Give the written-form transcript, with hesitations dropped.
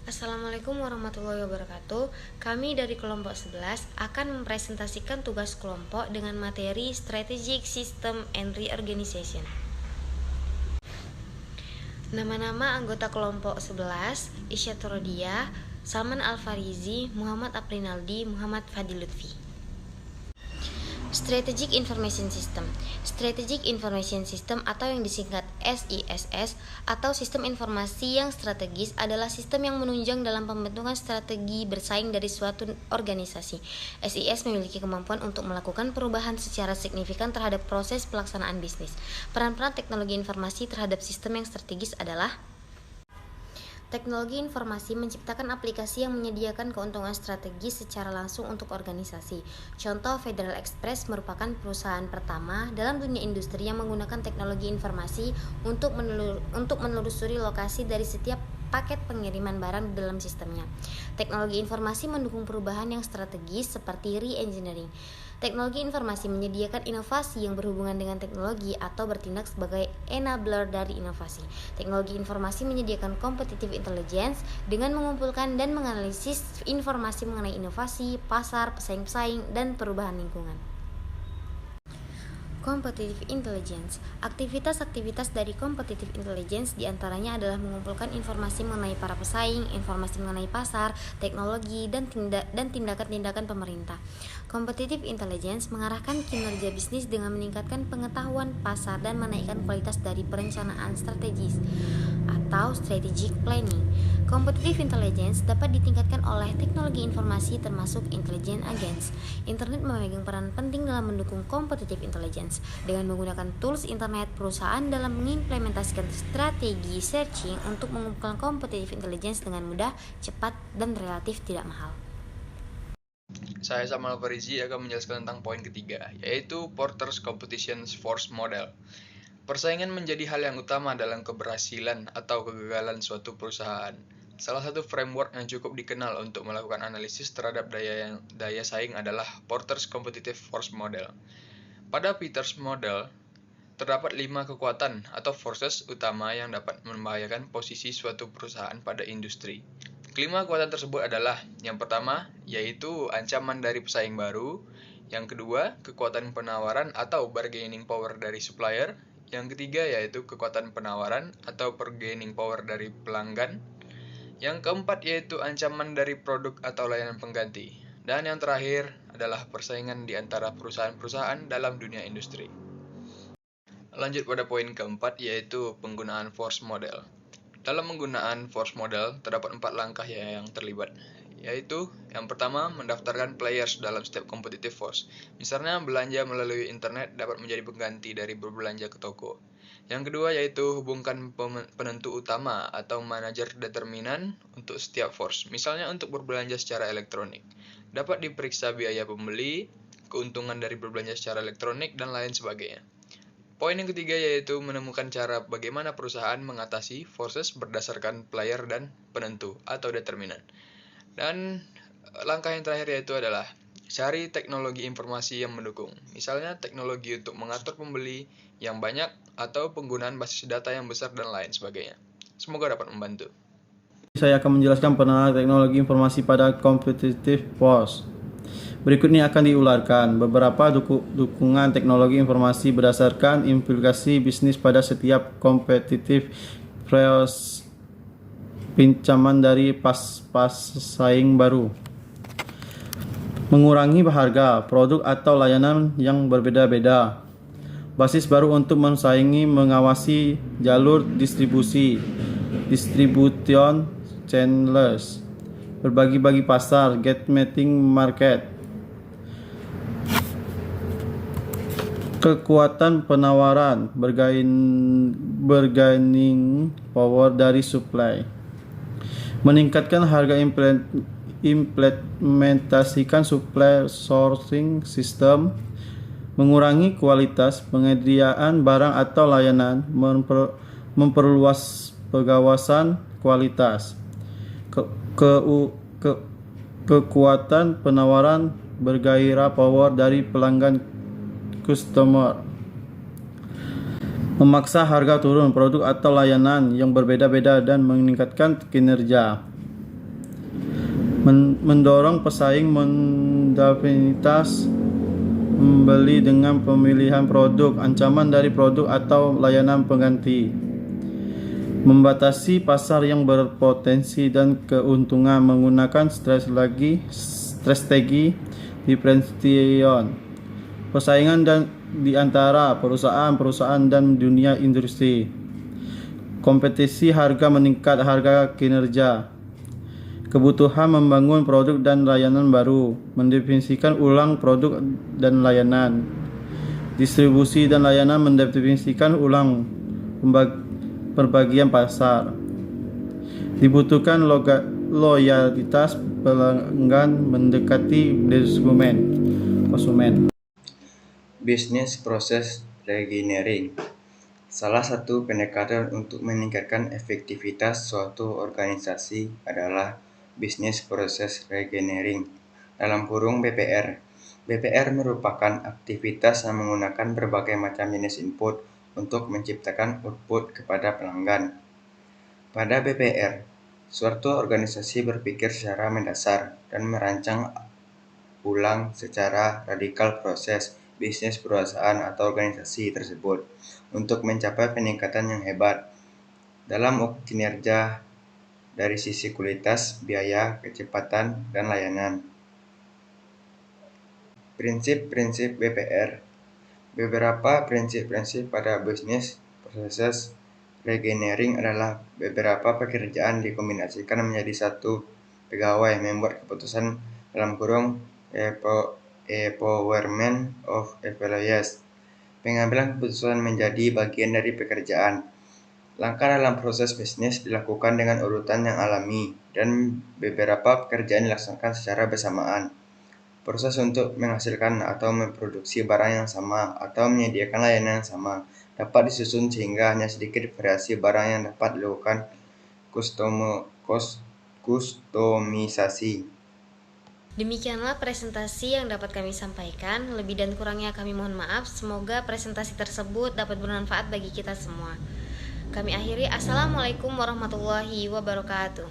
Assalamualaikum warahmatullahi wabarakatuh. Kami dari kelompok 11 akan mempresentasikan tugas kelompok dengan materi Strategic System and Reorganization. Nama-nama anggota kelompok 11: Isyat Rodia, Salman Al-Farizi, Muhammad Aprinaldi, Muhammad Fadil Lutfi. Strategic Information System. Strategic Information System atau yang disingkat SISS atau Sistem Informasi yang Strategis adalah sistem yang menunjang dalam pembentukan strategi bersaing dari suatu organisasi. SIS memiliki kemampuan untuk melakukan perubahan secara signifikan terhadap proses pelaksanaan bisnis. Peran-peran teknologi informasi terhadap sistem yang strategis adalah: teknologi informasi menciptakan aplikasi yang menyediakan keuntungan strategis secara langsung untuk organisasi. Contoh, Federal Express merupakan perusahaan pertama dalam dunia industri yang menggunakan teknologi informasi untuk menelusuri lokasi dari setiap paket pengiriman barang di dalam sistemnya. Teknologi informasi mendukung perubahan yang strategis seperti re-engineering. Teknologi informasi menyediakan inovasi yang berhubungan dengan teknologi atau bertindak sebagai enabler dari inovasi. Teknologi informasi menyediakan competitive intelligence dengan mengumpulkan dan menganalisis informasi mengenai inovasi, pasar, pesaing-pesaing, dan perubahan lingkungan. Competitive Intelligence. Aktivitas-aktivitas dari Competitive Intelligence diantaranya adalah mengumpulkan informasi mengenai para pesaing, informasi mengenai pasar, teknologi, dan tindakan-tindakan pemerintah. Competitive Intelligence mengarahkan kinerja bisnis dengan meningkatkan pengetahuan pasar dan menaikkan kualitas dari perencanaan strategis atau strategic planning. Competitive Intelligence dapat ditingkatkan oleh teknologi informasi termasuk intelligence agents. Internet memegang peran penting dalam mendukung Competitive Intelligence. Dengan menggunakan tools internet, perusahaan dalam mengimplementasikan strategi searching untuk mengumpulkan Competitive Intelligence dengan mudah, cepat, dan relatif tidak mahal. Saya Salman Al-Farizi akan menjelaskan tentang poin ketiga, yaitu Porter's Competition Force Model. Persaingan menjadi hal yang utama dalam keberhasilan atau kegagalan suatu perusahaan. Salah satu framework yang cukup dikenal untuk melakukan analisis terhadap daya saing adalah Porter's Competitive Force Model. Pada Peters Model, terdapat 5 kekuatan atau forces utama yang dapat membahayakan posisi suatu perusahaan pada industri. Kelima kekuatan tersebut adalah: yang pertama, yaitu ancaman dari pesaing baru; yang kedua, kekuatan penawaran atau bargaining power dari supplier; yang ketiga, yaitu kekuatan penawaran atau bargaining power dari pelanggan; yang keempat, yaitu ancaman dari produk atau layanan pengganti; dan yang terakhir adalah persaingan di antara perusahaan-perusahaan dalam dunia industri. Lanjut pada poin keempat, yaitu penggunaan force model. Dalam penggunaan force model, terdapat 4 langkah yang terlibat, yaitu yang pertama, mendaftarkan players dalam setiap competitive force. Misalnya, belanja melalui internet dapat menjadi pengganti dari berbelanja ke toko. Yang kedua, yaitu hubungkan penentu utama atau manajer determinan untuk setiap force. Misalnya, untuk berbelanja secara elektronik. Dapat diperiksa biaya pembeli, keuntungan dari berbelanja secara elektronik, dan lain sebagainya. Poin yang ketiga yaitu menemukan cara bagaimana perusahaan mengatasi forces berdasarkan player dan penentu atau determinan. Dan langkah yang terakhir yaitu adalah cari teknologi informasi yang mendukung. Misalnya teknologi untuk mengatur pembeli yang banyak atau penggunaan basis data yang besar dan lain sebagainya. Semoga dapat membantu. Saya akan menjelaskan penerapan teknologi informasi pada competitive force. Berikut ini akan diularkan beberapa dukungan teknologi informasi berdasarkan implikasi bisnis pada setiap competitive force. Pinjaman dari pesaing baru. Mengurangi harga produk atau layanan yang berbeda-beda. Basis baru untuk mensaingi, mengawasi jalur distribusi, distribution channels, berbagi-bagi pasar, gatekeeping market. Kekuatan penawaran, bargaining power dari supply. Meningkatkan harga, implementasikan supply sourcing system. Mengurangi kualitas penyediaan barang atau layanan, memperluas pengawasan kualitas. Kekuatan penawaran, bergairah power dari pelanggan customer. Memaksa harga turun produk atau layanan yang berbeda-beda dan meningkatkan kinerja. Mendorong pesaing mendapat membeli dengan pemilihan produk, ancaman dari produk atau layanan pengganti. Membatasi pasar yang berpotensi dan keuntungan menggunakan strategi differentiation. Persaingan di antara perusahaan-perusahaan dan dunia industri. Kompetisi harga meningkat harga kinerja. Kebutuhan membangun produk dan layanan baru, mendefinisikan ulang produk dan layanan. Distribusi dan layanan mendefinisikan ulang perbagian pasar. Dibutuhkan loyalitas pelanggan mendekati konsumen. Business Process Reengineering. Salah satu pendekatan untuk meningkatkan efektivitas suatu organisasi adalah Business Process Reengineering (BPR). BPR merupakan aktivitas yang menggunakan berbagai macam jenis input untuk menciptakan output kepada pelanggan. Pada BPR, suatu organisasi berpikir secara mendasar dan merancang ulang secara radikal proses bisnis perusahaan atau organisasi tersebut untuk mencapai peningkatan yang hebat dalam kinerja dari sisi kualitas, biaya, kecepatan, dan layanan. Prinsip-prinsip BPR. Beberapa prinsip-prinsip pada Business Process Reengineering adalah beberapa pekerjaan dikombinasikan menjadi satu pegawai membuat keputusan (empowerment of employees). Pengambilan keputusan menjadi bagian dari pekerjaan. Langkah dalam proses bisnis dilakukan dengan urutan yang alami dan beberapa pekerjaan dilaksanakan secara bersamaan. Proses untuk menghasilkan atau memproduksi barang yang sama atau menyediakan layanan yang sama dapat disusun sehingga hanya sedikit variasi barang yang dapat dilakukan kustomisasi. Demikianlah presentasi yang dapat kami sampaikan. Lebih dan kurangnya kami mohon maaf. Semoga presentasi tersebut dapat bermanfaat bagi kita semua. Kami akhiri. Assalamualaikum warahmatullahi wabarakatuh.